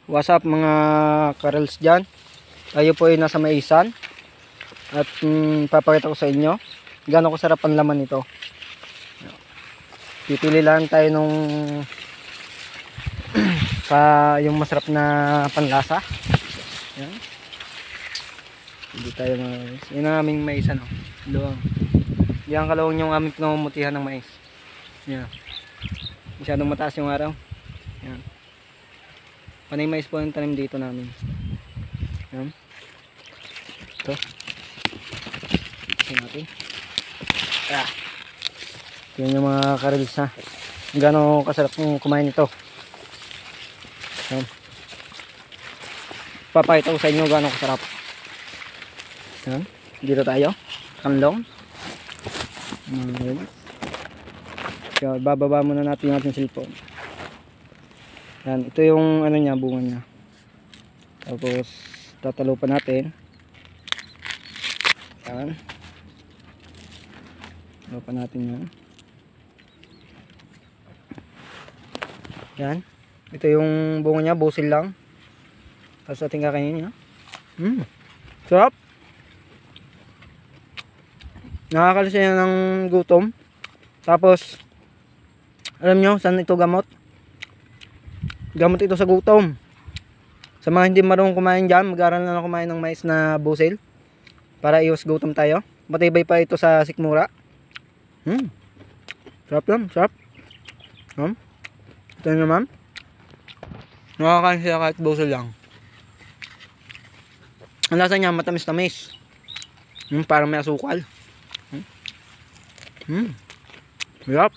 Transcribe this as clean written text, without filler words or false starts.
What's up mga karels dyan? Tayo po ay nasa maisan. At papakita ko sa inyo gaano kasarap ang laman nito. Pipili lang tayo nung yung masarap na panlasa. Yan. Hindi tayo mais. Yan ang aming mais, ano? Luwang. Yan kalawang yung aming pinamumutihan ng mais. Yan. Masyadong mataas yung araw. Yan. Panay mais po yung tanim dito namin. Yan. Ito. Ito natin. Ah. Yan yung mga karils ha. Gano'ng kasarap kung kumain ito. Yan. Papakita ko sa inyo gano'ng kasarap. Yan. Dito tayo. Kanlong. Yan. So, bababa muna natin yung ating cellphone. Yan, ito yung ano niya, bunga niya. Tapos tatalo pa natin. Yan. Tatalo pa natin yan. Yan. Ito yung bunga niya, busil lang. Tapos ating kakainin niya. Sarap. Nakakalisa yan ng gutom. Tapos alam nyo saan ito gamot? Gamot ito sa gutom. Sa mga hindi marunong kumain dyan, mag-aaral na lang kumain ng mais na busil para iwas gutom tayo. Matibay pa ito sa sikmura. Sarap lang, sarap. Ito naman. Nakakain siya kahit busil lang. Ang lasa niya matamis-tamis. Parang may asukal. Sarap.